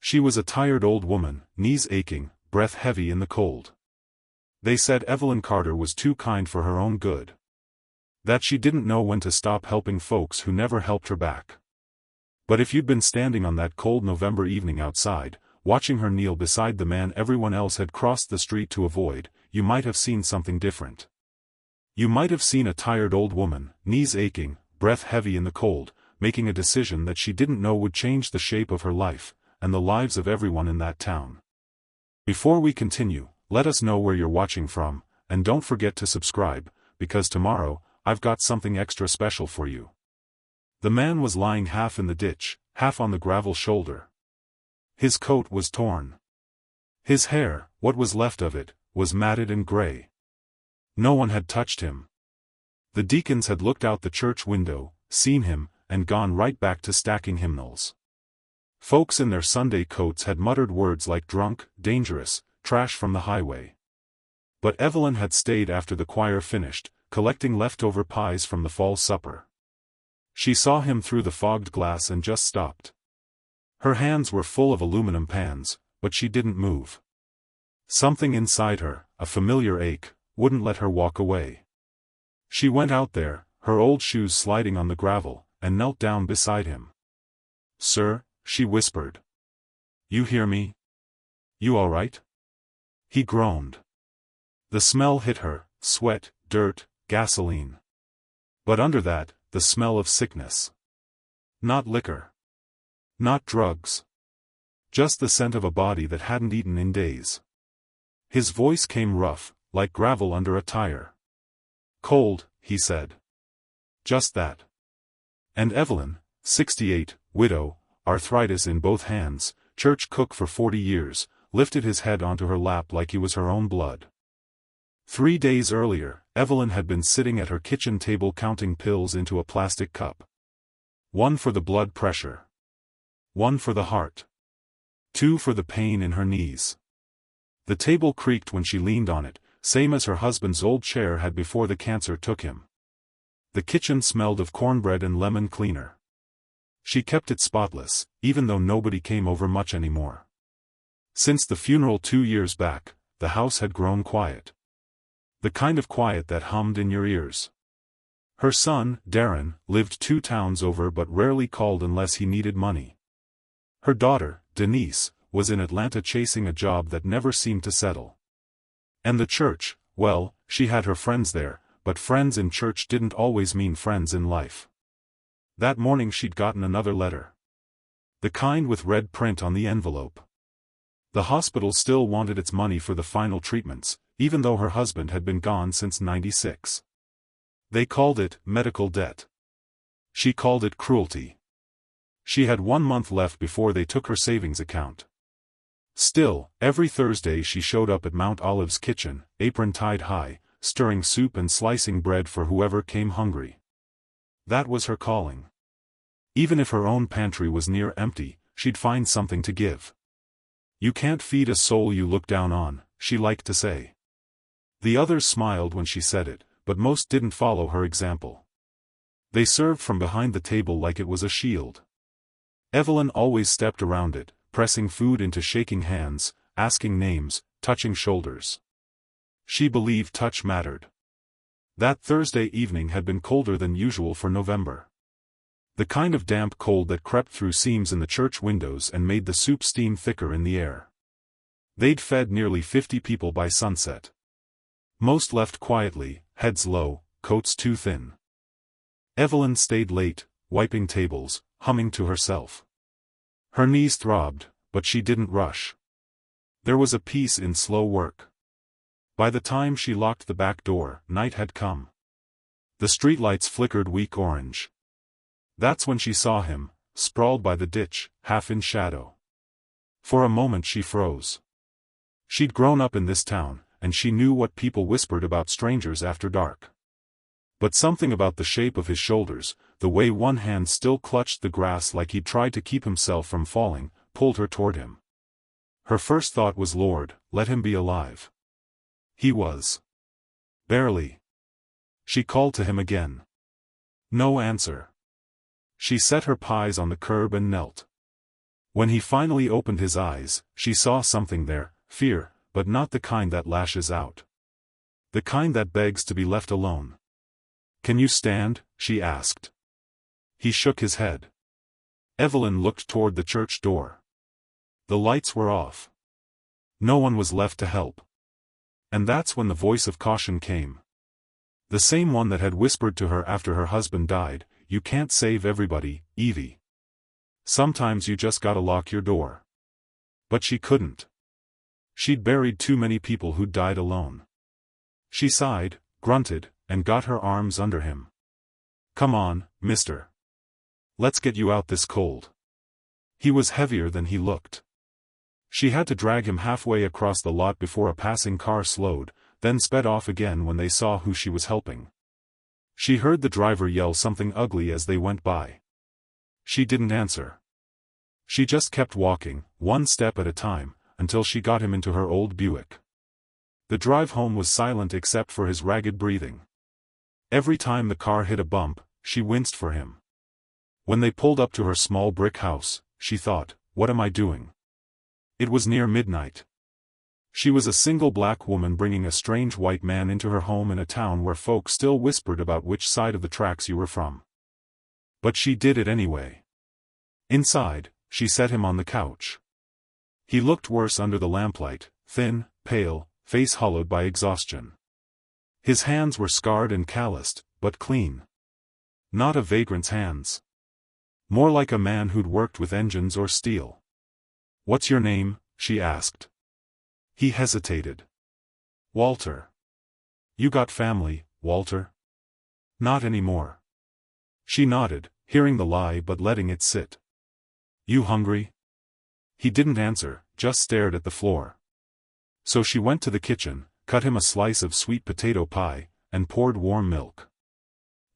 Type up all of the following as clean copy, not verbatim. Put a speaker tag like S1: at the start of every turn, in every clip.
S1: She was a tired old woman, knees aching, breath heavy in the cold. They said Evelyn Carter was too kind for her own good. That she didn't know when to stop helping folks who never helped her back. But if you'd been standing on that cold November evening outside, watching her kneel beside the man everyone else had crossed the street to avoid, you might have seen something different. You might have seen a tired old woman, knees aching, breath heavy in the cold, making a decision that she didn't know would change the shape of her life, and the lives of everyone in that town. Before we continue, let us know where you're watching from, and don't forget to subscribe, because tomorrow, I've got something extra special for you. The man was lying half in the ditch, half on the gravel shoulder. His coat was torn. His hair, what was left of it, was matted and gray. No one had touched him. The deacons had looked out the church window, seen him, and gone right back to stacking hymnals. Folks in their Sunday coats had muttered words like drunk, dangerous, trash from the highway. But Evelyn had stayed after the choir finished, collecting leftover pies from the fall supper. She saw him through the fogged glass and just stopped. Her hands were full of aluminum pans, but she didn't move. Something inside her, a familiar ache, wouldn't let her walk away. She went out there, her old shoes sliding on the gravel, and knelt down beside him. "Sir," she whispered. "You hear me? You all right?" He groaned. The smell hit her, sweat, dirt, gasoline. But under that, the smell of sickness. Not liquor. Not drugs. Just the scent of a body that hadn't eaten in days. His voice came rough, like gravel under a tire. "Cold," he said. Just that. And Evelyn, 68, widow, arthritis in both hands, church cook for 40 years, lifted his head onto her lap like he was her own blood. 3 days earlier, Evelyn had been sitting at her kitchen table counting pills into a plastic cup. 1 for the blood pressure. 1 for the heart. 2 for the pain in her knees. The table creaked when she leaned on it, same as her husband's old chair had before the cancer took him. The kitchen smelled of cornbread and lemon cleaner. She kept it spotless, even though nobody came over much anymore. Since the funeral 2 years back, the house had grown quiet. The kind of quiet that hummed in your ears. Her son, Darren, lived 2 towns over but rarely called unless he needed money. Her daughter, Denise, was in Atlanta chasing a job that never seemed to settle. And the church, well, she had her friends there, but friends in church didn't always mean friends in life. That morning she'd gotten another letter. The kind with red print on the envelope. The hospital still wanted its money for the final treatments, even though her husband had been gone since '96. They called it medical debt. She called it cruelty. She had 1 month left before they took her savings account. Still, every Thursday she showed up at Mount Olive's kitchen, apron tied high, stirring soup and slicing bread for whoever came hungry. That was her calling. Even if her own pantry was near empty, she'd find something to give. "You can't feed a soul you look down on," she liked to say. The others smiled when she said it, but most didn't follow her example. They served from behind the table like it was a shield. Evelyn always stepped around it, pressing food into shaking hands, asking names, touching shoulders. She believed touch mattered. That Thursday evening had been colder than usual for November. The kind of damp cold that crept through seams in the church windows and made the soup steam thicker in the air. They'd fed nearly 50 people by sunset. Most left quietly, heads low, coats too thin. Evelyn stayed late, wiping tables, humming to herself. Her knees throbbed, but she didn't rush. There was a peace in slow work. By the time she locked the back door, night had come. The streetlights flickered weak orange. That's when she saw him, sprawled by the ditch, half in shadow. For a moment she froze. She'd grown up in this town, and she knew what people whispered about strangers after dark. But something about the shape of his shoulders, the way one hand still clutched the grass like he'd tried to keep himself from falling, pulled her toward him. Her first thought was, "Lord, let him be alive." He was. Barely. She called to him again. No answer. She set her pies on the curb and knelt. When he finally opened his eyes, she saw something there, fear, but not the kind that lashes out. The kind that begs to be left alone. "Can you stand?" she asked. He shook his head. Evelyn looked toward the church door. The lights were off. No one was left to help. And that's when the voice of caution came. The same one that had whispered to her after her husband died, "You can't save everybody, Evie. Sometimes you just gotta lock your door." But she couldn't. She'd buried too many people who'd died alone. She sighed, grunted, and got her arms under him. "Come on, mister. Let's get you out this cold." He was heavier than he looked. She had to drag him halfway across the lot before a passing car slowed, then sped off again when they saw who she was helping. She heard the driver yell something ugly as they went by. She didn't answer. She just kept walking, one step at a time, until she got him into her old Buick. The drive home was silent except for his ragged breathing. Every time the car hit a bump, she winced for him. When they pulled up to her small brick house, she thought, "What am I doing?" It was near midnight. She was a single black woman bringing a strange white man into her home in a town where folk still whispered about which side of the tracks you were from. But she did it anyway. Inside, she set him on the couch. He looked worse under the lamplight, thin, pale, face hollowed by exhaustion. His hands were scarred and calloused, but clean. Not a vagrant's hands. More like a man who'd worked with engines or steel. "What's your name?" she asked. He hesitated. "Walter." "You got family, Walter?" "Not anymore." She nodded, hearing the lie but letting it sit. "You hungry?" He didn't answer, just stared at the floor. So she went to the kitchen, cut him a slice of sweet potato pie, and poured warm milk.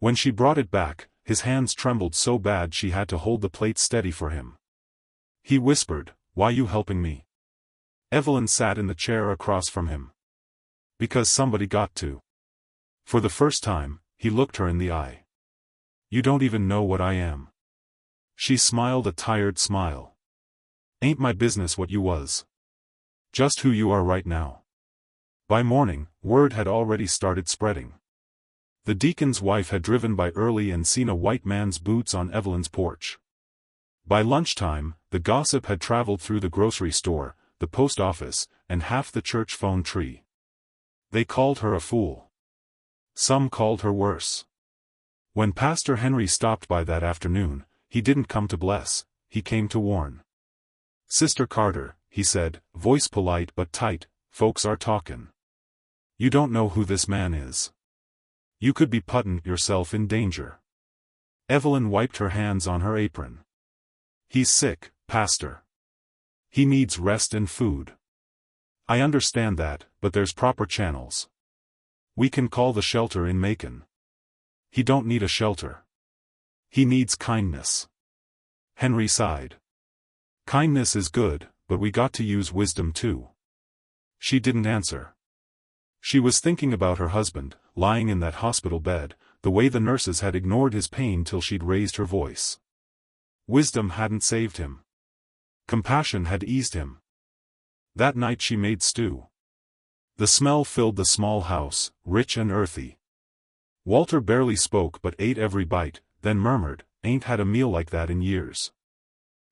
S1: When she brought it back, his hands trembled so bad she had to hold the plate steady for him. He whispered, "Why you helping me?" Evelyn sat in the chair across from him. "Because somebody got to." For the first time, he looked her in the eye. "You don't even know what I am." She smiled a tired smile. "Ain't my business what you was. Just who you are right now." By morning, word had already started spreading. The deacon's wife had driven by early and seen a white man's boots on Evelyn's porch. By lunchtime, the gossip had traveled through the grocery store, the post office, and half the church phone tree. They called her a fool. Some called her worse. When Pastor Henry stopped by that afternoon, he didn't come to bless, he came to warn. "Sister Carter," he said, voice polite but tight, "folks are talkin'. You don't know who this man is. You could be puttin' yourself in danger." Evelyn wiped her hands on her apron. "He's sick, Pastor. He needs rest and food." "I understand that, but there's proper channels. We can call the shelter in Macon." "He don't need a shelter. He needs kindness." Henry sighed. "Kindness is good, but we got to use wisdom too." She didn't answer. She was thinking about her husband, lying in that hospital bed, the way the nurses had ignored his pain till she'd raised her voice. Wisdom hadn't saved him. Compassion had eased him. That night she made stew. The smell filled the small house, rich and earthy. Walter barely spoke but ate every bite, then murmured, "Ain't had a meal like that in years."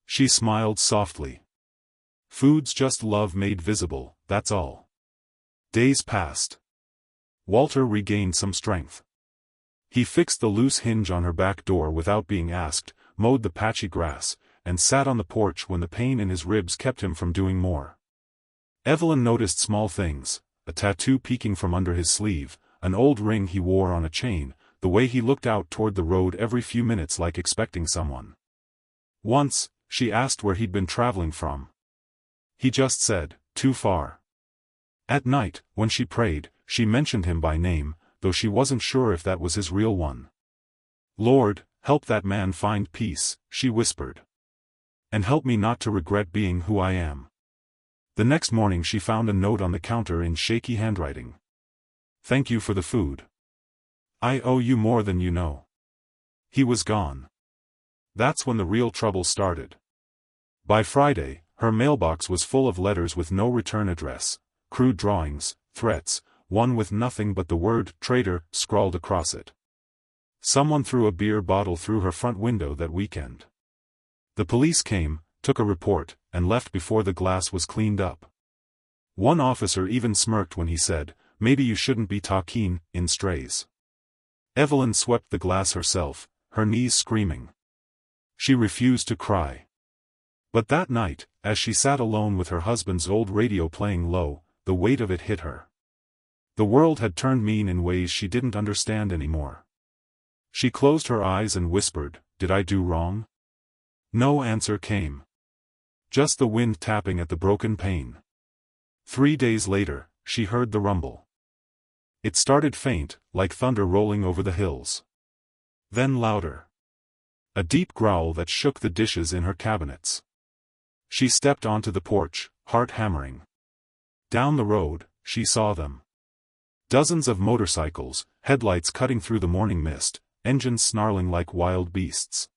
S1: She smiled softly. "Food's just love made visible, that's all." Days passed. Walter regained some strength. He fixed the loose hinge on her back door without being asked, mowed the patchy grass, and sat on the porch when the pain in his ribs kept him from doing more. Evelyn noticed small things, a tattoo peeking from under his sleeve, an old ring he wore on a chain, the way he looked out toward the road every few minutes like expecting someone. Once, she asked where he'd been traveling from. He just said, "Too far." At night, when she prayed, she mentioned him by name, though she wasn't sure if that was his real one. "Lord, help that man find peace," she whispered. "And help me not to regret being who I am." The next morning she found a note on the counter in shaky handwriting. "Thank you for the food. I owe you more than you know." He was gone. That's when the real trouble started. By Friday, her mailbox was full of letters with no return address, crude drawings, threats, one with nothing but the word "traitor" scrawled across it. Someone threw a beer bottle through her front window that weekend. The police came, took a report, and left before the glass was cleaned up. One officer even smirked when he said, "Maybe you shouldn't be talking in strays." Evelyn swept the glass herself, her knees screaming. She refused to cry. But that night, as she sat alone with her husband's old radio playing low, the weight of it hit her. The world had turned mean in ways she didn't understand anymore. She closed her eyes and whispered, "Did I do wrong?" No answer came. Just the wind tapping at the broken pane. 3 days later, she heard the rumble. It started faint, like thunder rolling over the hills. Then louder. A deep growl that shook the dishes in her cabinets. She stepped onto the porch, heart hammering. Down the road, she saw them. Dozens of motorcycles, headlights cutting through the morning mist, engines snarling like wild beasts.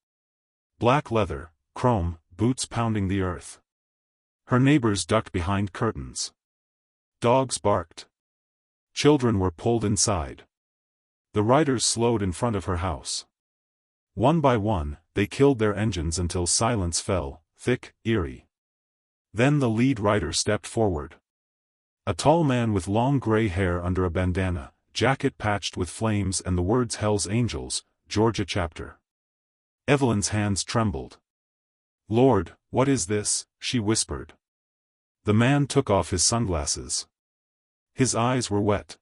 S1: Black leather, chrome, boots pounding the earth. Her neighbors ducked behind curtains. Dogs barked. Children were pulled inside. The riders slowed in front of her house. One by one, they killed their engines until silence fell, thick, eerie. Then the lead rider stepped forward. A tall man with long gray hair under a bandana, jacket patched with flames and the words "Hell's Angels, Georgia Chapter." Evelyn's hands trembled. "Lord, what is this?" she whispered. The man took off his sunglasses. His eyes were wet.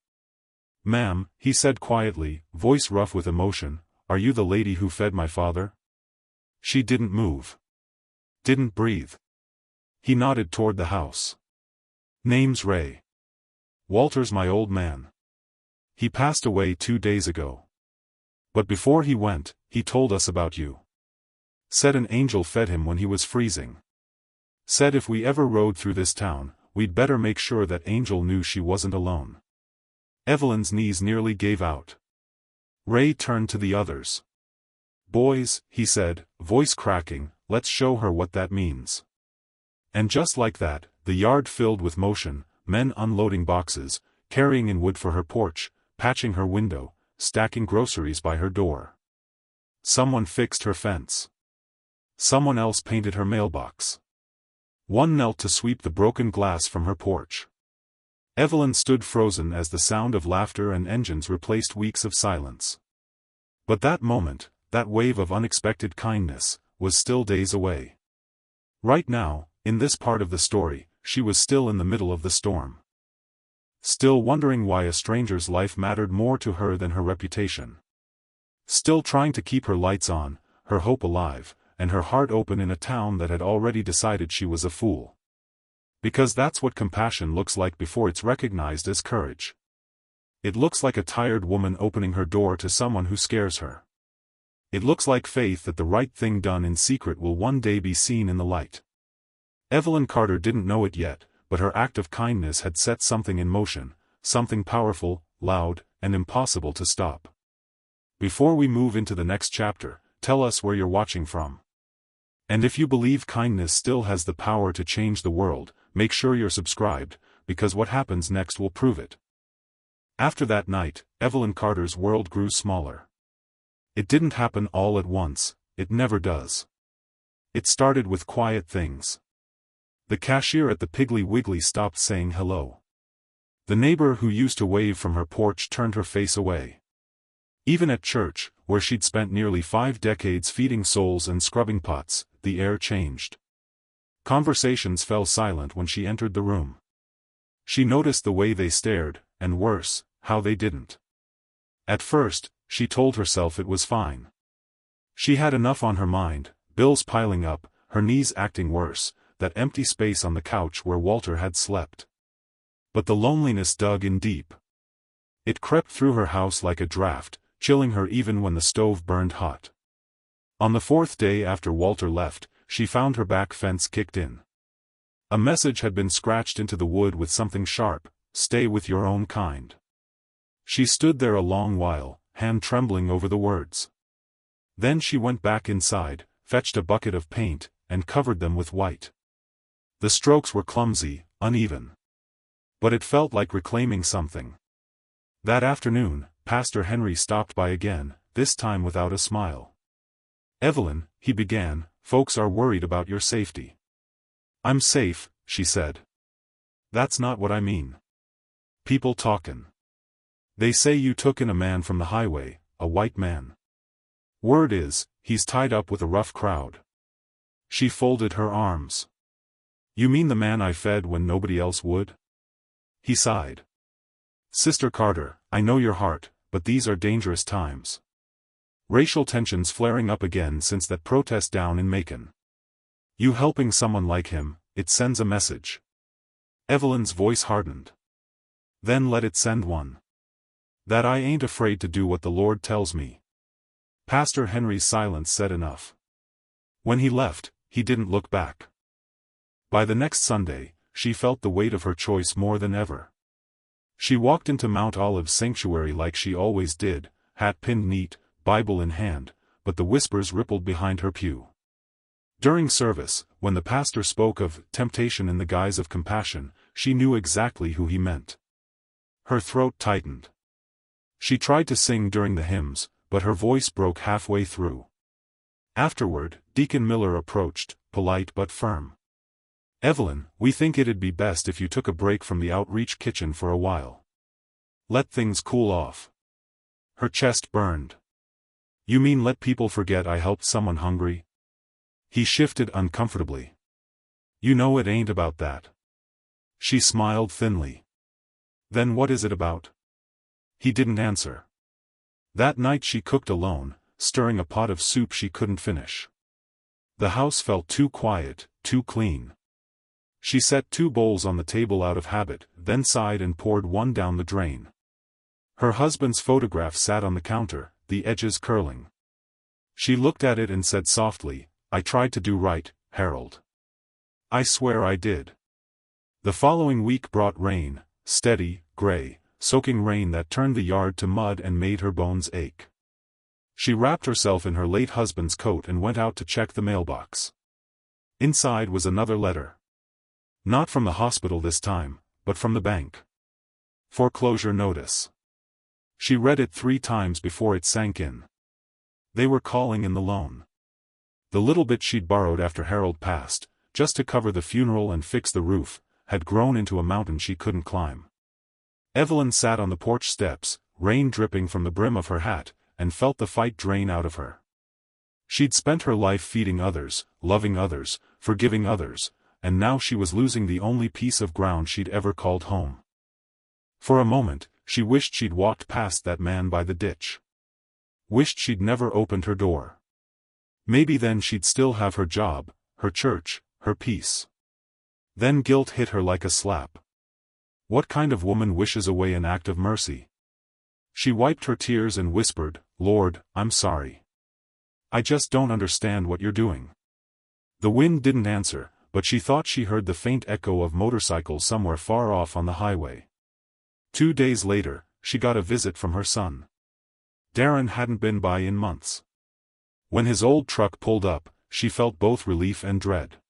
S1: "Ma'am," he said quietly, voice rough with emotion, "are you the lady who fed my father?" She didn't move. Didn't breathe. He nodded toward the house. "Name's Ray. Walter's my old man. He passed away 2 days ago. But before he went, he told us about you. Said an angel fed him when he was freezing. Said if we ever rode through this town, we'd better make sure that angel knew she wasn't alone." Evelyn's knees nearly gave out. Ray turned to the others. "Boys," he said, voice cracking, "let's show her what that means." And just like that, the yard filled with motion, men unloading boxes, carrying in wood for her porch, patching her window, stacking groceries by her door. Someone fixed her fence. Someone else painted her mailbox. One knelt to sweep the broken glass from her porch. Evelyn stood frozen as the sound of laughter and engines replaced weeks of silence. But that moment, that wave of unexpected kindness, was still days away. Right now, in this part of the story, she was still in the middle of the storm. Still wondering why a stranger's life mattered more to her than her reputation. Still trying to keep her lights on, her hope alive, and her heart open in a town that had already decided she was a fool. Because that's what compassion looks like before it's recognized as courage. It looks like a tired woman opening her door to someone who scares her. It looks like faith that the right thing done in secret will one day be seen in the light. Evelyn Carter didn't know it yet, but her act of kindness had set something in motion, something powerful, loud, and impossible to stop. Before we move into the next chapter, tell us where you're watching from. And if you believe kindness still has the power to change the world, make sure you're subscribed, because what happens next will prove it. After that night, Evelyn Carter's world grew smaller. It didn't happen all at once, it never does. It started with quiet things. The cashier at the Piggly Wiggly stopped saying hello. The neighbor who used to wave from her porch turned her face away. Even at church, where she'd spent nearly 5 decades feeding souls and scrubbing pots, the air changed. Conversations fell silent when she entered the room. She noticed the way they stared, and worse, how they didn't. At first, she told herself it was fine. She had enough on her mind, bills piling up, her knees acting worse, that empty space on the couch where Walter had slept. But the loneliness dug in deep. It crept through her house like a draft, chilling her even when the stove burned hot. On the 4th day after Walter left, she found her back fence kicked in. A message had been scratched into the wood with something sharp: "Stay with your own kind." She stood there a long while, hand trembling over the words. Then she went back inside, fetched a bucket of paint, and covered them with white. The strokes were clumsy, uneven. But it felt like reclaiming something. That afternoon, Pastor Henry stopped by again, this time without a smile. "Evelyn," he began, "folks are worried about your safety." "I'm safe," she said. "That's not what I mean. People talkin'. They say you took in a man from the highway, a white man. Word is, he's tied up with a rough crowd." She folded her arms. "You mean the man I fed when nobody else would?" He sighed. "Sister Carter, I know your heart, but these are dangerous times. Racial tensions flaring up again since that protest down in Macon. You helping someone like him, it sends a message." Evelyn's voice hardened. "Then let it send one. That I ain't afraid to do what the Lord tells me." Pastor Henry's silence said enough. When he left, he didn't look back. By the next Sunday, she felt the weight of her choice more than ever. She walked into Mount Olive's sanctuary like she always did, hat pinned neat, Bible in hand, but the whispers rippled behind her pew. During service, when the pastor spoke of temptation in the guise of compassion, she knew exactly who he meant. Her throat tightened. She tried to sing during the hymns, but her voice broke halfway through. Afterward, Deacon Miller approached, polite but firm. "Evelyn, we think it'd be best if you took a break from the outreach kitchen for a while. Let things cool off." Her chest burned. "You mean let people forget I helped someone hungry?" He shifted uncomfortably. "You know it ain't about that." She smiled thinly. "Then what is it about?" He didn't answer. That night she cooked alone, stirring a pot of soup she couldn't finish. The house felt too quiet, too clean. She set 2 bowls on the table out of habit, then sighed and poured one down the drain. Her husband's photograph sat on the counter, the edges curling. She looked at it and said softly, "I tried to do right, Harold. I swear I did." The following week brought rain, steady, gray, soaking rain that turned the yard to mud and made her bones ache. She wrapped herself in her late husband's coat and went out to check the mailbox. Inside was another letter. Not from the hospital this time, but from the bank. Foreclosure notice. She read it 3 times before it sank in. They were calling in the loan. The little bit she'd borrowed after Harold passed, just to cover the funeral and fix the roof, had grown into a mountain she couldn't climb. Evelyn sat on the porch steps, rain dripping from the brim of her hat, and felt the fight drain out of her. She'd spent her life feeding others, loving others, forgiving others, and now she was losing the only piece of ground she'd ever called home. For a moment, she wished she'd walked past that man by the ditch. Wished she'd never opened her door. Maybe then she'd still have her job, her church, her peace. Then guilt hit her like a slap. What kind of woman wishes away an act of mercy? She wiped her tears and whispered, "Lord, I'm sorry. I just don't understand what you're doing." The wind didn't answer, but she thought she heard the faint echo of motorcycles somewhere far off on the highway. 2 days later, she got a visit from her son. Darren hadn't been by in months. When his old truck pulled up, she felt both relief and dread.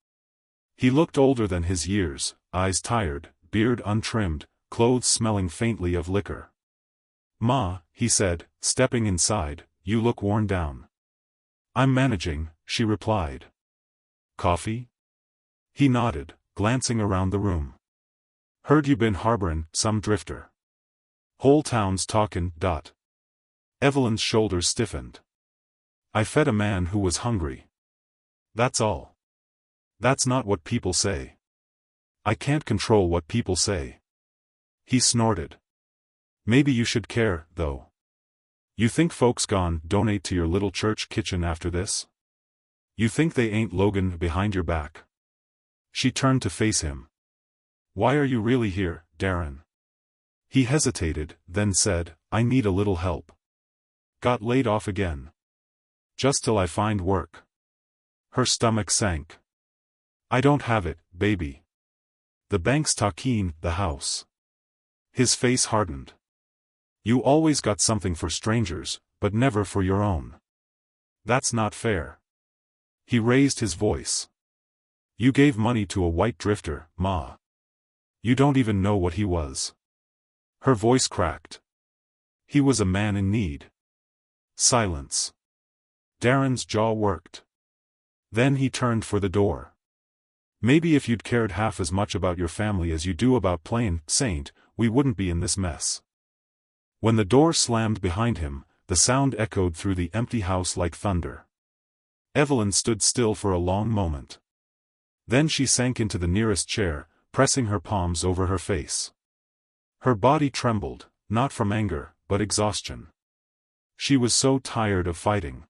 S1: He looked older than his years, eyes tired, beard untrimmed, clothes smelling faintly of liquor. "Ma," he said, stepping inside, "you look worn down." "I'm managing," she replied. "Coffee?" He nodded, glancing around the room. "Heard you been harborin' some drifter. Whole town's talkin'. Evelyn's shoulders stiffened. "I fed a man who was hungry. That's all. That's not what people say. I can't control what people say." He snorted. "Maybe you should care, though. You think folks gon' donate to your little church kitchen after this? You think they ain't Logan behind your back?" She turned to face him. "Why are you really here, Darren?" He hesitated, then said, "I need a little help. Got laid off again. Just till I find work." Her stomach sank. "I don't have it, baby. The bank's talking the house." His face hardened. "You always got something for strangers, but never for your own. That's not fair." He raised his voice. You gave money to a white drifter, Ma. You don't even know what he was. Her voice cracked. He was a man in need. Silence. Darren's jaw worked. Then he turned for the door. Maybe if you'd cared half as much about your family as you do about playing Saint, we wouldn't be in this mess. When the door slammed behind him, the sound echoed through the empty house like thunder. Evelyn stood still for a long moment. Then she sank into the nearest chair, pressing her palms over her face. Her body trembled, not from anger, but exhaustion. She was so tired of fighting.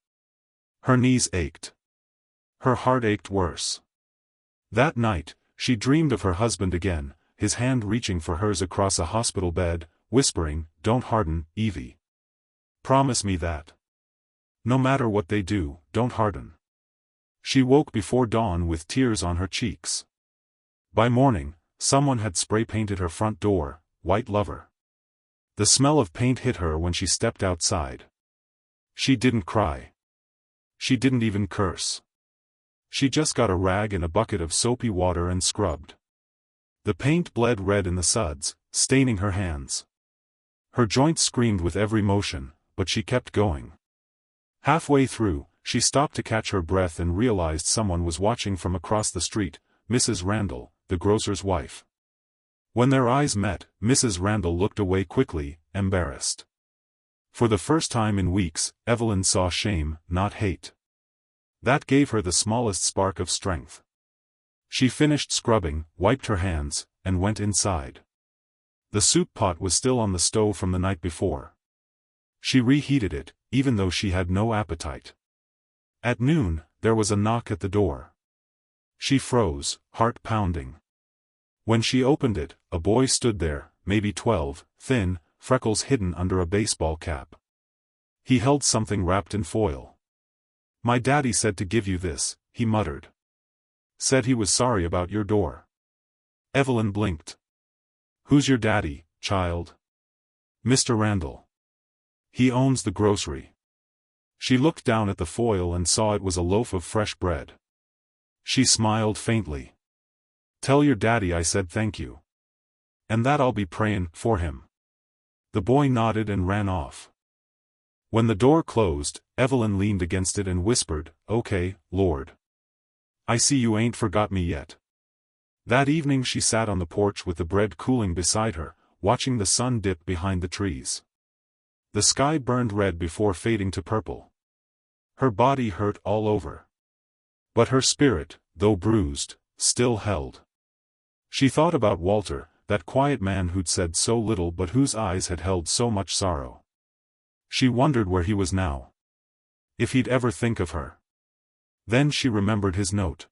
S1: Her knees ached. Her heart ached worse. That night, she dreamed of her husband again, his hand reaching for hers across a hospital bed, whispering, "Don't harden, Evie. Promise me that. No matter what they do, don't harden." She woke before dawn with tears on her cheeks. By morning, someone had spray-painted her front door, "White Lover." The smell of paint hit her when she stepped outside. She didn't cry. She didn't even curse. She just got a rag and a bucket of soapy water and scrubbed. The paint bled red in the suds, staining her hands. Her joints screamed with every motion, but she kept going. Halfway through, she stopped to catch her breath and realized someone was watching from across the street, Mrs. Randall, the grocer's wife. When their eyes met, Mrs. Randall looked away quickly, embarrassed. For the first time in weeks, Evelyn saw shame, not hate. That gave her the smallest spark of strength. She finished scrubbing, wiped her hands, and went inside. The soup pot was still on the stove from the night before. She reheated it, even though she had no appetite. At noon, there was a knock at the door. She froze, heart pounding. When she opened it, a boy stood there, maybe 12, thin, freckles hidden under a baseball cap. He held something wrapped in foil. "My daddy said to give you this," he muttered. "Said he was sorry about your door." Evelyn blinked. "Who's your daddy, child?" "Mr. Randall. He owns the grocery." She looked down at the foil and saw it was a loaf of fresh bread. She smiled faintly. "Tell your daddy I said thank you. And that I'll be praying for him." The boy nodded and ran off. When the door closed, Evelyn leaned against it and whispered, "Okay, Lord. I see you ain't forgot me yet." That evening she sat on the porch with the bread cooling beside her, watching the sun dip behind the trees. The sky burned red before fading to purple. Her body hurt all over. But her spirit, though bruised, still held. She thought about Walter, that quiet man who'd said so little but whose eyes had held so much sorrow. She wondered where he was now. If he'd ever think of her. Then she remembered his note.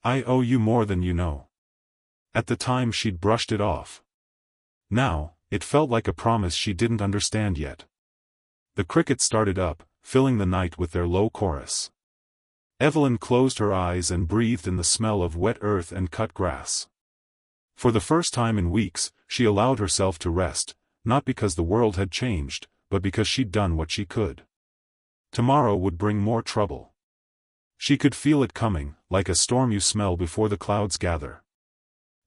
S1: "I owe you more than you know." At the time she'd brushed it off. Now, it felt like a promise she didn't understand yet. The crickets started up, filling the night with their low chorus. Evelyn closed her eyes and breathed in the smell of wet earth and cut grass. For the first time in weeks, she allowed herself to rest, not because the world had changed, but because she'd done what she could. Tomorrow would bring more trouble. She could feel it coming, like a storm you smell before the clouds gather.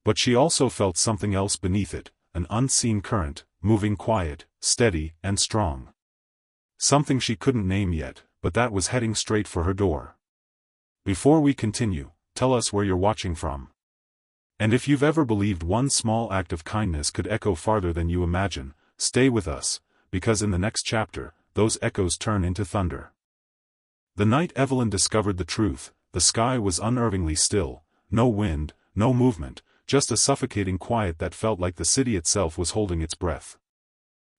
S1: But she also felt something else beneath it, an unseen current, moving quiet, steady, and strong. Something she couldn't name yet, but that was heading straight for her door. Before we continue, tell us where you're watching from. And if you've ever believed one small act of kindness could echo farther than you imagine, stay with us, because in the next chapter, those echoes turn into thunder. The night Evelyn discovered the truth, the sky was unnervingly still, no wind, no movement, just a suffocating quiet that felt like the city itself was holding its breath.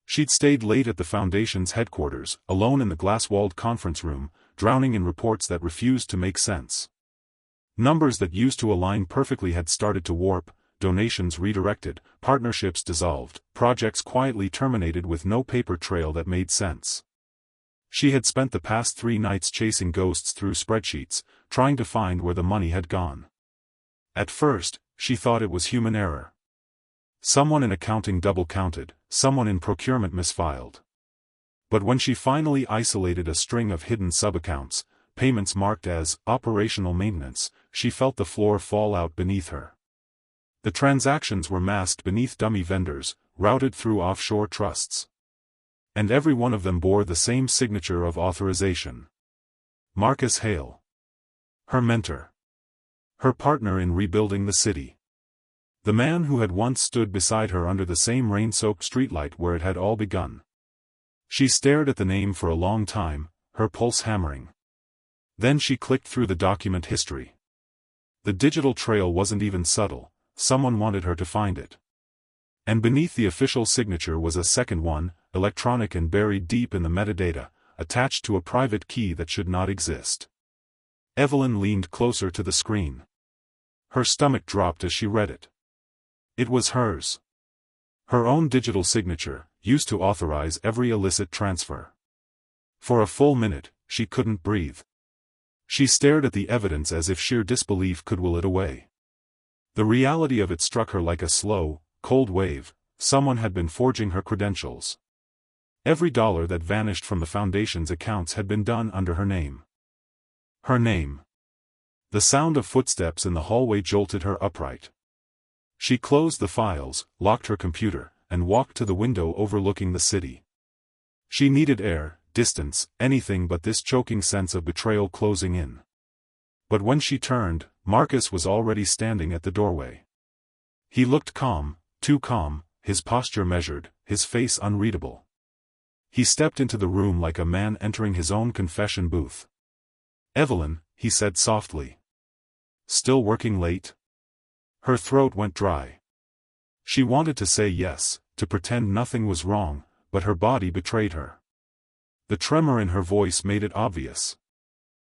S1: She'd stayed late at the Foundation's headquarters, alone in the glass-walled conference room, drowning in reports that refused to make sense. Numbers that used to align perfectly had started to warp, donations redirected, partnerships dissolved, projects quietly terminated with no paper trail that made sense. She had spent the past 3 nights chasing ghosts through spreadsheets, trying to find where the money had gone. At first, she thought it was human error. Someone in accounting double-counted, someone in procurement misfiled. But when she finally isolated a string of hidden sub-accounts, payments marked as operational maintenance, she felt the floor fall out beneath her. The transactions were masked beneath dummy vendors, routed through offshore trusts. And every one of them bore the same signature of authorization. Marcus Hale. Her mentor. Her partner in rebuilding the city. The man who had once stood beside her under the same rain-soaked streetlight where it had all begun. She stared at the name for a long time, her pulse hammering. Then she clicked through the document history. The digital trail wasn't even subtle, someone wanted her to find it. And beneath the official signature was a second one, electronic and buried deep in the metadata, attached to a private key that should not exist. Evelyn leaned closer to the screen. Her stomach dropped as she read it. It was hers. Her own digital signature, used to authorize every illicit transfer. For a full minute, she couldn't breathe. She stared at the evidence as if sheer disbelief could will it away. The reality of it struck her like a slow, cold wave. Someone had been forging her credentials. Every dollar that vanished from the Foundation's accounts had been done under her name. Her name. The sound of footsteps in the hallway jolted her upright. She closed the files, locked her computer, and walked to the window overlooking the city. She needed air, distance, anything but this choking sense of betrayal closing in. But when she turned, Marcus was already standing at the doorway. He looked calm, too calm, his posture measured, his face unreadable. He stepped into the room like a man entering his own confession booth. "Evelyn," he said softly. "Still working late?" Her throat went dry. She wanted to say yes, to pretend nothing was wrong, but her body betrayed her. The tremor in her voice made it obvious.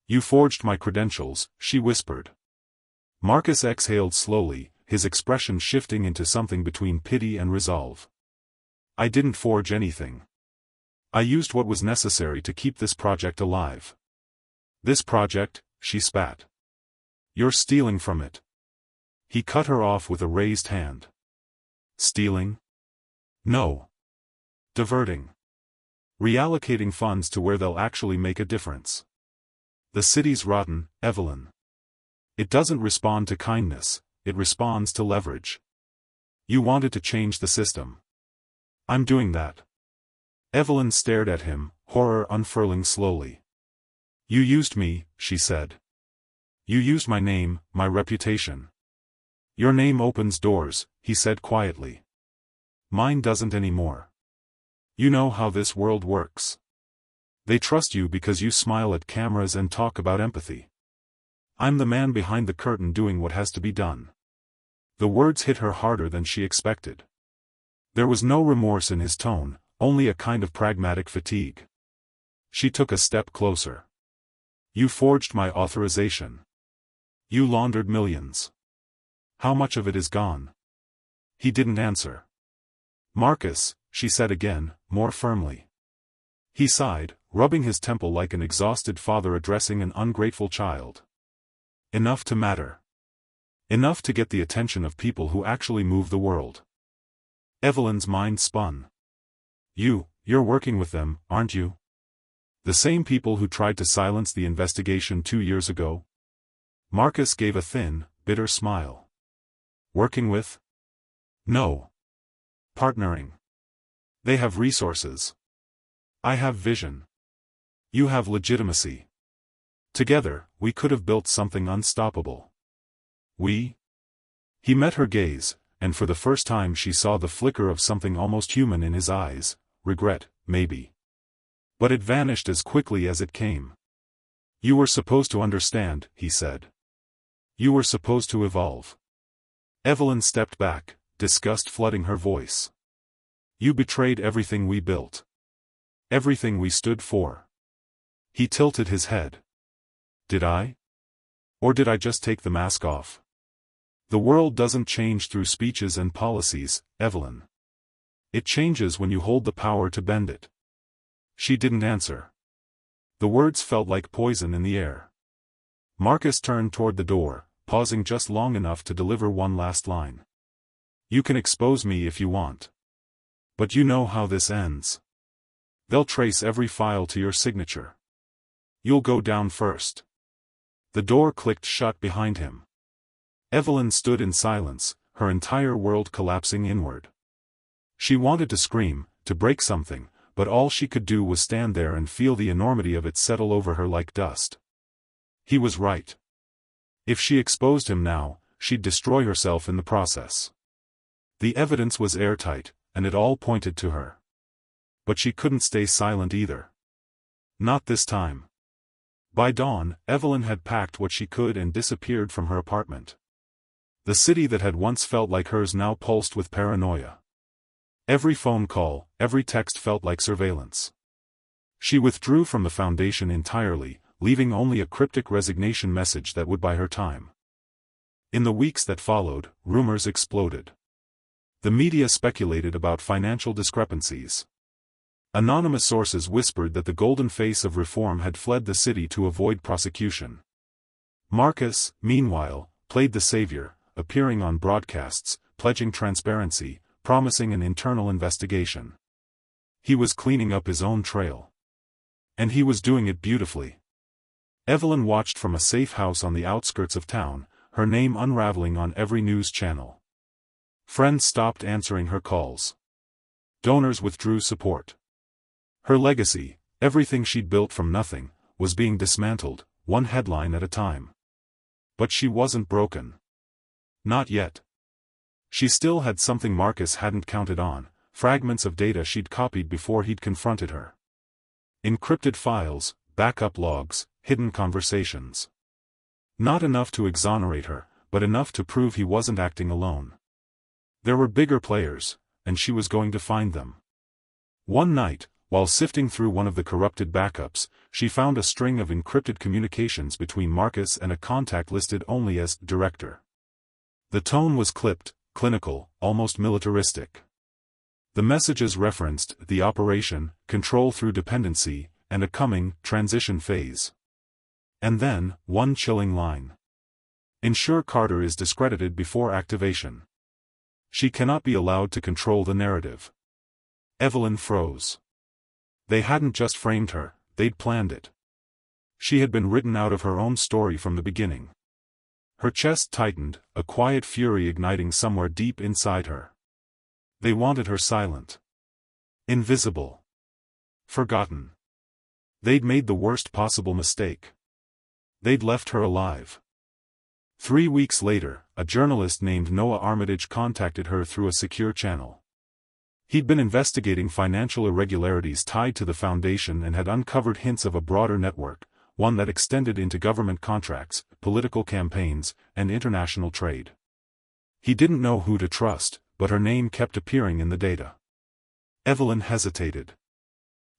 S1: "You forged my credentials," she whispered. Marcus exhaled slowly, his expression shifting into something between pity and resolve. "I didn't forge anything. I used what was necessary to keep this project alive." "This project?" she spat. "You're stealing from it." He cut her off with a raised hand. "Stealing? No. Diverting. Reallocating funds to where they'll actually make a difference. The city's rotten, Evelyn. It doesn't respond to kindness, it responds to leverage. You wanted to change the system. I'm doing that." Evelyn stared at him, horror unfurling slowly. "You used me," she said. "You used my name, my reputation." "Your name opens doors," he said quietly. "Mine doesn't anymore. You know how this world works. They trust you because you smile at cameras and talk about empathy. I'm the man behind the curtain doing what has to be done." The words hit her harder than she expected. There was no remorse in his tone, only a kind of pragmatic fatigue. She took a step closer. "You forged my authorization. You laundered millions. How much of it is gone?" He didn't answer. "Marcus," she said again, more firmly. He sighed, rubbing his temple like an exhausted father addressing an ungrateful child. "Enough to matter. Enough to get the attention of people who actually move the world." Evelyn's mind spun. You're working with them, aren't you? The same people who tried to silence the investigation 2 years ago?" Marcus gave a thin, bitter smile. "Working with? No. Partnering. They have resources. I have vision. You have legitimacy. Together, we could have built something unstoppable." "We?" He met her gaze, and for the first time she saw the flicker of something almost human in his eyes, regret, maybe. But it vanished as quickly as it came. "You were supposed to understand," he said. "You were supposed to evolve." Evelyn stepped back, disgust flooding her voice. "You betrayed everything we built. Everything we stood for." He tilted his head. "Did I? Or did I just take the mask off? The world doesn't change through speeches and policies, Evelyn. It changes when you hold the power to bend it." She didn't answer. The words felt like poison in the air. Marcus turned toward the door, pausing just long enough to deliver one last line. "You can expose me if you want. But you know how this ends. They'll trace every file to your signature. You'll go down first." The door clicked shut behind him. Evelyn stood in silence, her entire world collapsing inward. She wanted to scream, to break something, but all she could do was stand there and feel the enormity of it settle over her like dust. He was right. If she exposed him now, she'd destroy herself in the process. The evidence was airtight, and it all pointed to her. But she couldn't stay silent either. Not this time. By dawn, Evelyn had packed what she could and disappeared from her apartment. The city that had once felt like hers now pulsed with paranoia. Every phone call, every text felt like surveillance. She withdrew from the foundation entirely, leaving only a cryptic resignation message that would buy her time. In the weeks that followed, rumors exploded. The media speculated about financial discrepancies. Anonymous sources whispered that the golden face of reform had fled the city to avoid prosecution. Marcus, meanwhile, played the savior, appearing on broadcasts, pledging transparency, promising an internal investigation. He was cleaning up his own trail. And he was doing it beautifully. Evelyn watched from a safe house on the outskirts of town, her name unraveling on every news channel. Friends stopped answering her calls. Donors withdrew support. Her legacy, everything she'd built from nothing, was being dismantled, one headline at a time. But she wasn't broken. Not yet. She still had something Marcus hadn't counted on, fragments of data she'd copied before he'd confronted her. Encrypted files, backup logs, hidden conversations. Not enough to exonerate her, but enough to prove he wasn't acting alone. There were bigger players, and she was going to find them. One night, while sifting through one of the corrupted backups, she found a string of encrypted communications between Marcus and a contact listed only as director. The tone was clipped, clinical, almost militaristic. The messages referenced the operation, control through dependency, and a coming transition phase. And then, one chilling line. Ensure Carter is discredited before activation. She cannot be allowed to control the narrative. Evelyn froze. They hadn't just framed her, they'd planned it. She had been written out of her own story from the beginning. Her chest tightened, a quiet fury igniting somewhere deep inside her. They wanted her silent. Invisible. Forgotten. They'd made the worst possible mistake. They'd left her alive. 3 weeks later, a journalist named Noah Armitage contacted her through a secure channel. He'd been investigating financial irregularities tied to the foundation and had uncovered hints of a broader network, one that extended into government contracts, political campaigns, and international trade. He didn't know who to trust, but her name kept appearing in the data. Evelyn hesitated.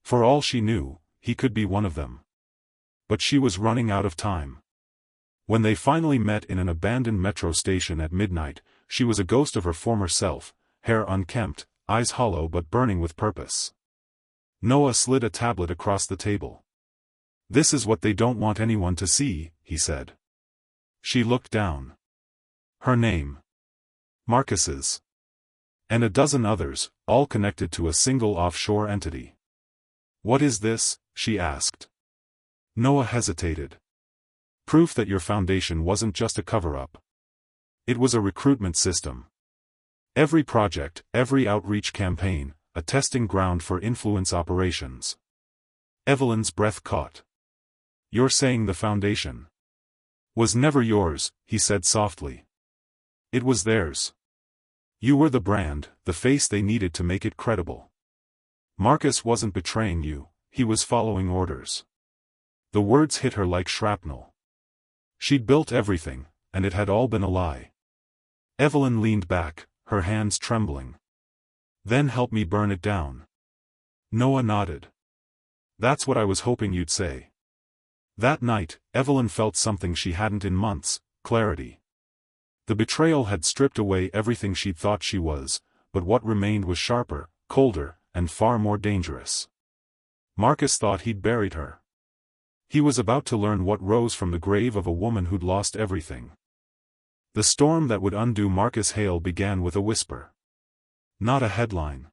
S1: For all she knew, he could be one of them. But she was running out of time. When they finally met in an abandoned metro station at midnight, she was a ghost of her former self, hair unkempt, eyes hollow but burning with purpose. Noah slid a tablet across the table. "This is what they don't want anyone to see," he said. She looked down. Her name. Marcus's. And a dozen others, all connected to a single offshore entity. "What is this?" she asked. Noah hesitated. "Proof that your foundation wasn't just a cover-up. It was a recruitment system. Every project, every outreach campaign, a testing ground for influence operations." Evelyn's breath caught. "You're saying the foundation was never yours," he said softly. "It was theirs. You were the brand, the face they needed to make it credible. Marcus wasn't betraying you, he was following orders." The words hit her like shrapnel. She'd built everything, and it had all been a lie. Evelyn leaned back, her hands trembling. "Then help me burn it down." Noah nodded. "That's what I was hoping you'd say." That night, Evelyn felt something she hadn't in months: clarity. The betrayal had stripped away everything she'd thought she was, but what remained was sharper, colder, and far more dangerous. Marcus thought he'd buried her. He was about to learn what rose from the grave of a woman who'd lost everything. The storm that would undo Marcus Hale began with a whisper. Not a headline.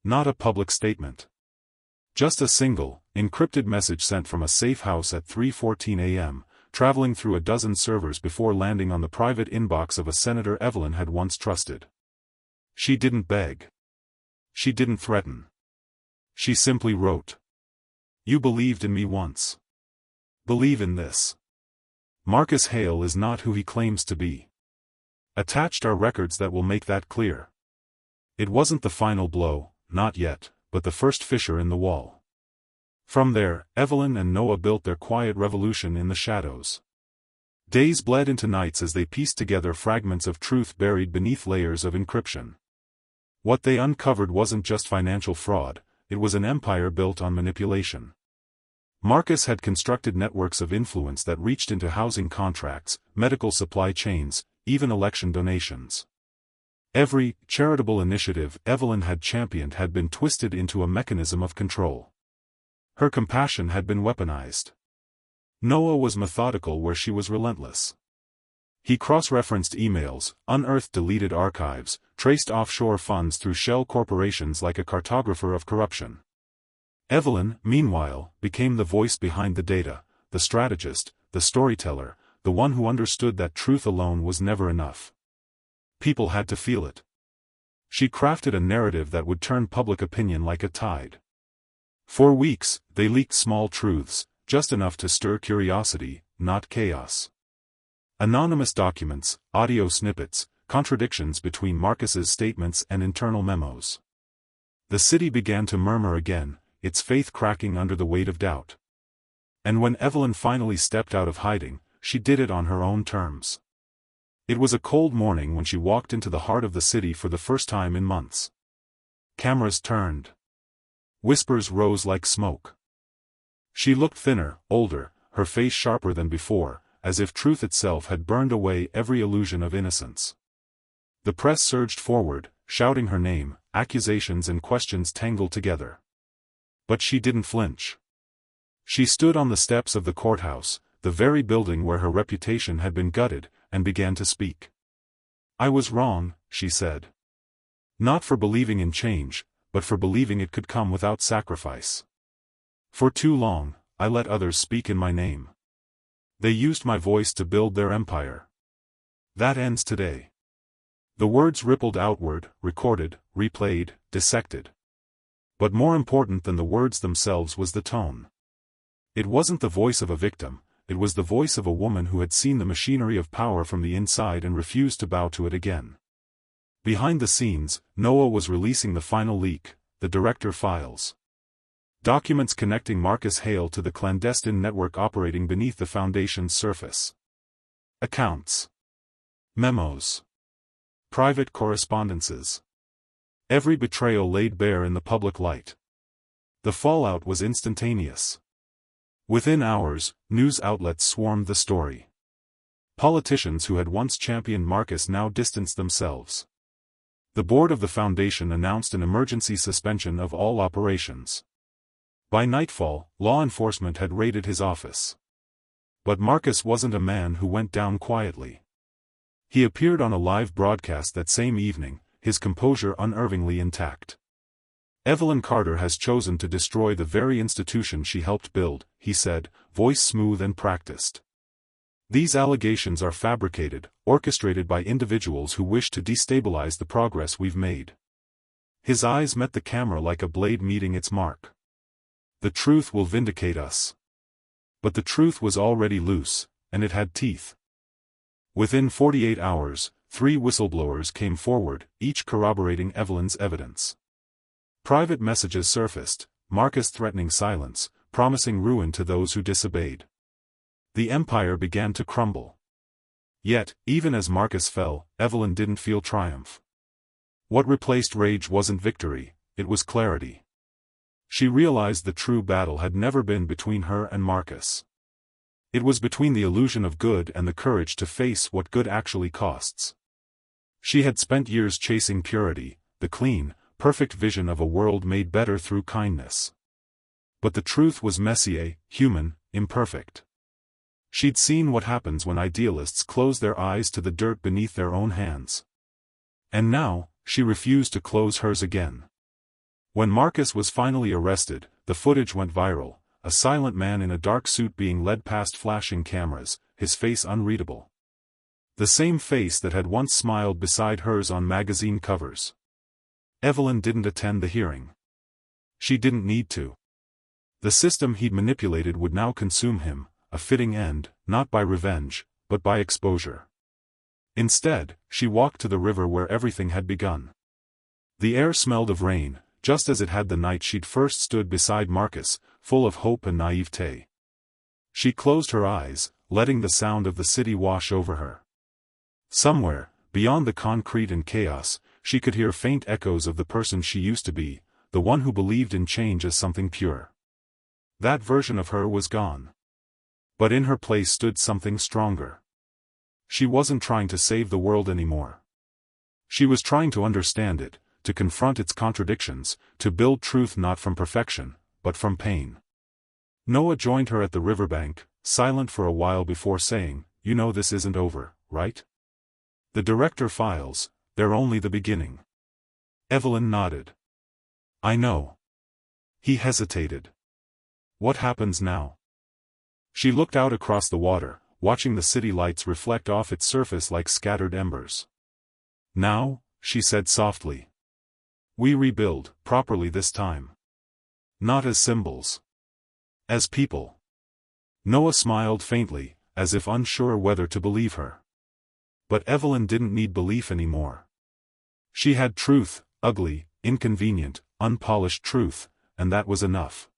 S1: Not a public statement. Just a single, encrypted message sent from a safe house at 3:14 a.m., traveling through a dozen servers before landing on the private inbox of a senator Evelyn had once trusted. She didn't beg. She didn't threaten. She simply wrote. "You believed in me once. Believe in this. Marcus Hale is not who he claims to be. Attached are records that will make that clear." It wasn't the final blow, not yet, but the first fissure in the wall. From there, Evelyn and Noah built their quiet revolution in the shadows. Days bled into nights as they pieced together fragments of truth buried beneath layers of encryption. What they uncovered wasn't just financial fraud, it was an empire built on manipulation. Marcus had constructed networks of influence that reached into housing contracts, medical supply chains, even election donations. Every charitable initiative Evelyn had championed had been twisted into a mechanism of control. Her compassion had been weaponized. Noah was methodical where she was relentless. He cross-referenced emails, unearthed deleted archives, traced offshore funds through shell corporations like a cartographer of corruption. Evelyn, meanwhile, became the voice behind the data, the strategist, the storyteller, the one who understood that truth alone was never enough. People had to feel it. She crafted a narrative that would turn public opinion like a tide. For weeks, they leaked small truths, just enough to stir curiosity, not chaos. Anonymous documents, audio snippets, contradictions between Marcus's statements and internal memos. The city began to murmur again, its faith cracking under the weight of doubt. And when Evelyn finally stepped out of hiding, she did it on her own terms. It was a cold morning when she walked into the heart of the city for the first time in months. Cameras turned. Whispers rose like smoke. She looked thinner, older, her face sharper than before, as if truth itself had burned away every illusion of innocence. The press surged forward, shouting her name, accusations and questions tangled together. But she didn't flinch. She stood on the steps of the courthouse, the very building where her reputation had been gutted, and began to speak. "I was wrong," she said. "Not for believing in change, but for believing it could come without sacrifice. For too long, I let others speak in my name. They used my voice to build their empire. That ends today." The words rippled outward, recorded, replayed, dissected. But more important than the words themselves was the tone. It wasn't the voice of a victim, it was the voice of a woman who had seen the machinery of power from the inside and refused to bow to it again. Behind the scenes, Noah was releasing the final leak, the director files. Documents connecting Marcus Hale to the clandestine network operating beneath the Foundation's surface. Accounts. Memos. Private correspondences. Every betrayal laid bare in the public light. The fallout was instantaneous. Within hours, news outlets swarmed the story. Politicians who had once championed Marcus now distanced themselves. The board of the Foundation announced an emergency suspension of all operations. By nightfall, law enforcement had raided his office. But Marcus wasn't a man who went down quietly. He appeared on a live broadcast that same evening, his composure unerringly intact. "Evelyn Carter has chosen to destroy the very institution she helped build," he said, voice smooth and practiced. "These allegations are fabricated, orchestrated by individuals who wish to destabilize the progress we've made." His eyes met the camera like a blade meeting its mark. "The truth will vindicate us." But the truth was already loose, and it had teeth. Within 48 hours, 3 whistleblowers came forward, each corroborating Evelyn's evidence. Private messages surfaced, Marcus threatening silence, promising ruin to those who disobeyed. The empire began to crumble. Yet, even as Marcus fell, Evelyn didn't feel triumph. What replaced rage wasn't victory, it was clarity. She realized the true battle had never been between her and Marcus. It was between the illusion of good and the courage to face what good actually costs. She had spent years chasing purity, the clean, perfect vision of a world made better through kindness. But the truth was messy, human, imperfect. She'd seen what happens when idealists close their eyes to the dirt beneath their own hands. And now, she refused to close hers again. When Marcus was finally arrested, the footage went viral, a silent man in a dark suit being led past flashing cameras, his face unreadable. The same face that had once smiled beside hers on magazine covers. Evelyn didn't attend the hearing. She didn't need to. The system he'd manipulated would now consume him, a fitting end, not by revenge, but by exposure. Instead, she walked to the river where everything had begun. The air smelled of rain, just as it had the night she'd first stood beside Marcus, full of hope and naivete. She closed her eyes, letting the sound of the city wash over her. Somewhere, beyond the concrete and chaos, she could hear faint echoes of the person she used to be, the one who believed in change as something pure. That version of her was gone. But in her place stood something stronger. She wasn't trying to save the world anymore. She was trying to understand it, to confront its contradictions, to build truth not from perfection, but from pain. Noah joined her at the riverbank, silent for a while before saying, "You know this isn't over, right? The director files, they're only the beginning." Evelyn nodded. "I know." He hesitated. "What happens now?" She looked out across the water, watching the city lights reflect off its surface like scattered embers. "Now," she said softly. "We rebuild, properly this time. Not as symbols. As people." Noah smiled faintly, as if unsure whether to believe her. But Evelyn didn't need belief anymore. She had truth, ugly, inconvenient, unpolished truth, and that was enough.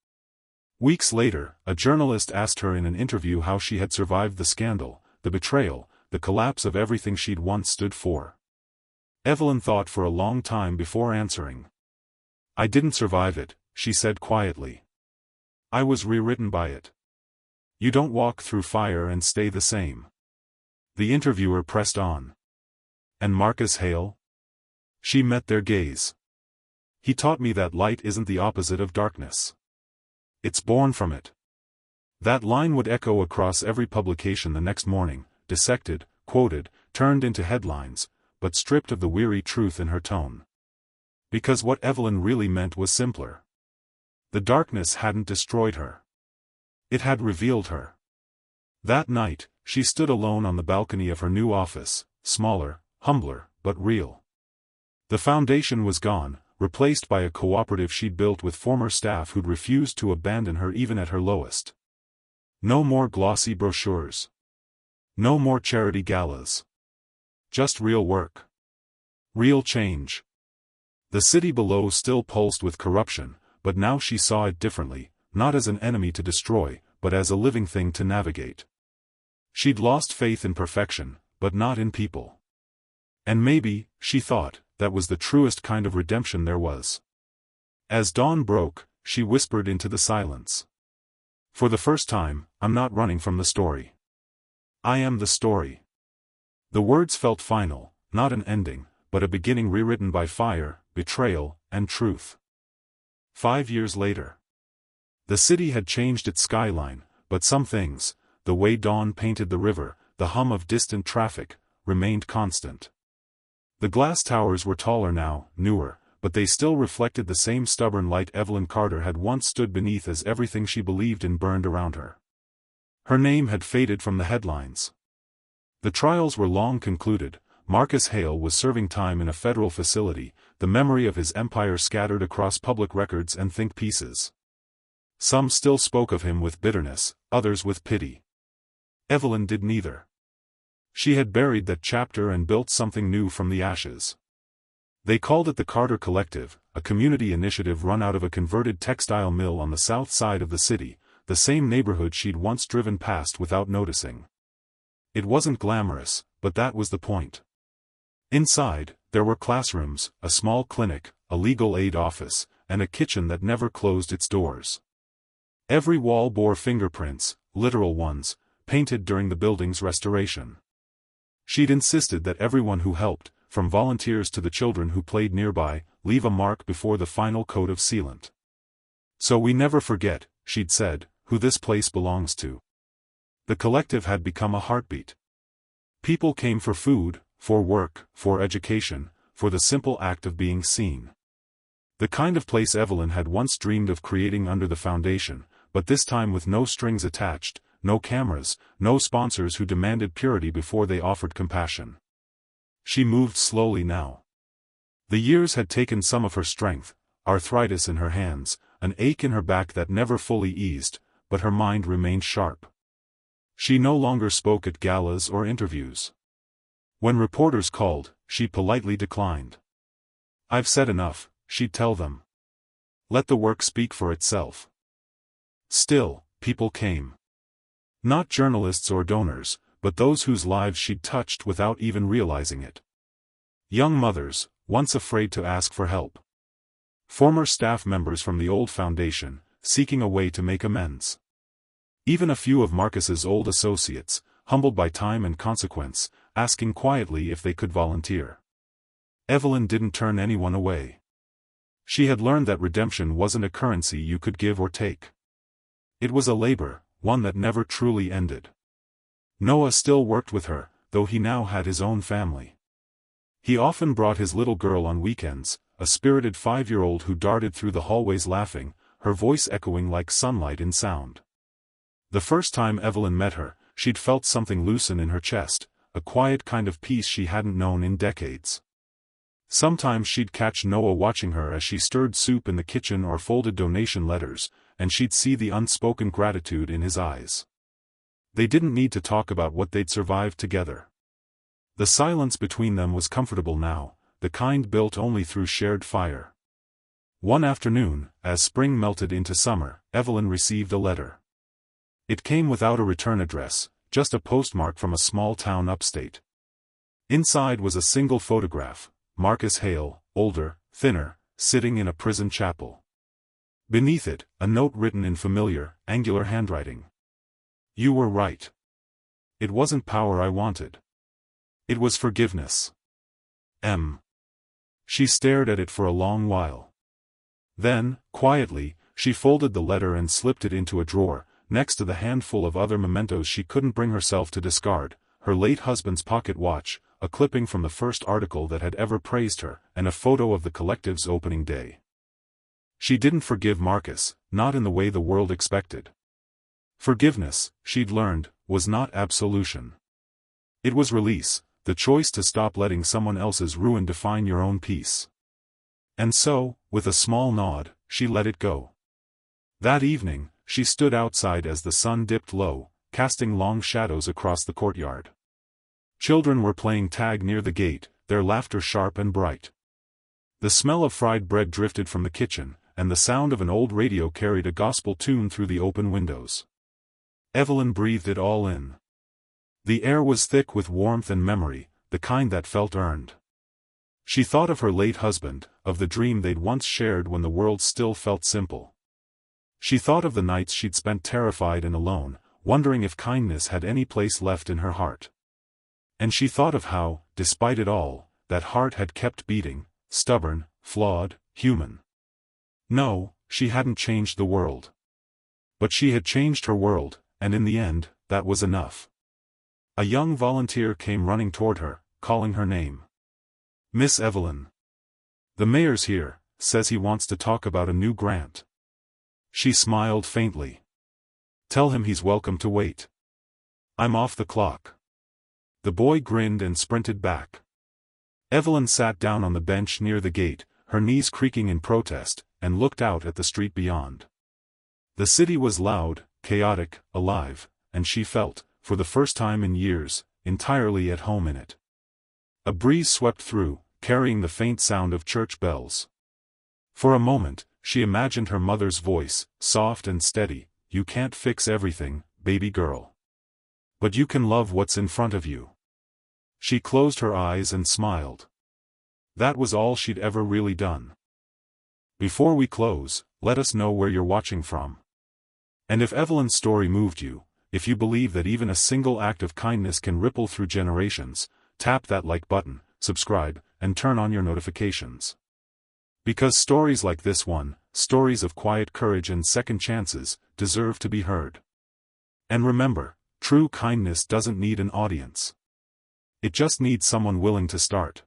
S1: Weeks later, a journalist asked her in an interview how she had survived the scandal, the betrayal, the collapse of everything she'd once stood for. Evelyn thought for a long time before answering. "I didn't survive it," she said quietly. "I was rewritten by it." "You don't walk through fire and stay the same." The interviewer pressed on. "And Marcus Hale?" She met their gaze. "He taught me that light isn't the opposite of darkness. It's born from it." That line would echo across every publication the next morning, dissected, quoted, turned into headlines, but stripped of the weary truth in her tone. Because what Evelyn really meant was simpler. The darkness hadn't destroyed her. It had revealed her. That night, she stood alone on the balcony of her new office, smaller, humbler, but real. The foundation was gone, replaced by a cooperative she'd built with former staff who'd refused to abandon her even at her lowest. No more glossy brochures. No more charity galas. Just real work. Real change. The city below still pulsed with corruption, but now she saw it differently, not as an enemy to destroy, but as a living thing to navigate. She'd lost faith in perfection, but not in people. And maybe, she thought, that was the truest kind of redemption there was. As dawn broke, she whispered into the silence. "For the first time, I'm not running from the story. I am the story." The words felt final, not an ending, but a beginning rewritten by fire, betrayal, and truth. 5 years later. The city had changed its skyline, but some things, the way dawn painted the river, the hum of distant traffic, remained constant. The glass towers were taller now, newer, but they still reflected the same stubborn light Evelyn Carter had once stood beneath as everything she believed in burned around her. Her name had faded from the headlines. The trials were long concluded. Marcus Hale was serving time in a federal facility, the memory of his empire scattered across public records and think pieces. Some still spoke of him with bitterness, others with pity. Evelyn did neither. She had buried that chapter and built something new from the ashes. They called it the Carter Collective, a community initiative run out of a converted textile mill on the south side of the city, the same neighborhood she'd once driven past without noticing. It wasn't glamorous, but that was the point. Inside, there were classrooms, a small clinic, a legal aid office, and a kitchen that never closed its doors. Every wall bore fingerprints, literal ones, painted during the building's restoration. She'd insisted that everyone who helped, from volunteers to the children who played nearby, leave a mark before the final coat of sealant. "So we never forget," she'd said, "who this place belongs to." The collective had become a heartbeat. People came for food, for work, for education, for the simple act of being seen. The kind of place Evelyn had once dreamed of creating under the foundation, but this time with no strings attached, no cameras, no sponsors who demanded purity before they offered compassion. She moved slowly now. The years had taken some of her strength, arthritis in her hands, an ache in her back that never fully eased, but her mind remained sharp. She no longer spoke at galas or interviews. When reporters called, she politely declined. "I've said enough," she'd tell them. "Let the work speak for itself." Still, people came. Not journalists or donors, but those whose lives she'd touched without even realizing it. Young mothers, once afraid to ask for help. Former staff members from the old foundation, seeking a way to make amends. Even a few of Marcus's old associates, humbled by time and consequence, asking quietly if they could volunteer. Evelyn didn't turn anyone away. She had learned that redemption wasn't a currency you could give or take. It was a labor, one that never truly ended. Noah still worked with her, though he now had his own family. He often brought his little girl on weekends, a spirited 5-year-old who darted through the hallways laughing, her voice echoing like sunlight in sound. The first time Evelyn met her, she'd felt something loosen in her chest, a quiet kind of peace she hadn't known in decades. Sometimes she'd catch Noah watching her as she stirred soup in the kitchen or folded donation letters, and she'd see the unspoken gratitude in his eyes. They didn't need to talk about what they'd survived together. The silence between them was comfortable now, the kind built only through shared fire. One afternoon, as spring melted into summer, Evelyn received a letter. It came without a return address, just a postmark from a small town upstate. Inside was a single photograph, Marcus Hale, older, thinner, sitting in a prison chapel. Beneath it, a note written in familiar, angular handwriting. "You were right. It wasn't power I wanted. It was forgiveness. M." She stared at it for a long while. Then, quietly, she folded the letter and slipped it into a drawer, next to the handful of other mementos she couldn't bring herself to discard, her late husband's pocket watch, a clipping from the first article that had ever praised her, and a photo of the collective's opening day. She didn't forgive Marcus, not in the way the world expected. Forgiveness, she'd learned, was not absolution. It was release, the choice to stop letting someone else's ruin define your own peace. And so, with a small nod, she let it go. That evening, she stood outside as the sun dipped low, casting long shadows across the courtyard. Children were playing tag near the gate, their laughter sharp and bright. The smell of fried bread drifted from the kitchen, and the sound of an old radio carried a gospel tune through the open windows. Evelyn breathed it all in. The air was thick with warmth and memory, the kind that felt earned. She thought of her late husband, of the dream they'd once shared when the world still felt simple. She thought of the nights she'd spent terrified and alone, wondering if kindness had any place left in her heart. And she thought of how, despite it all, that heart had kept beating, stubborn, flawed, human. No, she hadn't changed the world. But she had changed her world, and in the end, that was enough. A young volunteer came running toward her, calling her name. "Miss Evelyn. The mayor's here, says he wants to talk about a new grant." She smiled faintly. "Tell him he's welcome to wait. I'm off the clock." The boy grinned and sprinted back. Evelyn sat down on the bench near the gate, her knees creaking in protest, and looked out at the street beyond. The city was loud, chaotic, alive, and she felt, for the first time in years, entirely at home in it. A breeze swept through, carrying the faint sound of church bells. For a moment, she imagined her mother's voice, soft and steady, "You can't fix everything, baby girl. But you can love what's in front of you." She closed her eyes and smiled. That was all she'd ever really done. Before we close, let us know where you're watching from. And if Evelyn's story moved you, if you believe that even a single act of kindness can ripple through generations, tap that like button, subscribe, and turn on your notifications. Because stories like this one, stories of quiet courage and second chances, deserve to be heard. And remember, true kindness doesn't need an audience. It just needs someone willing to start.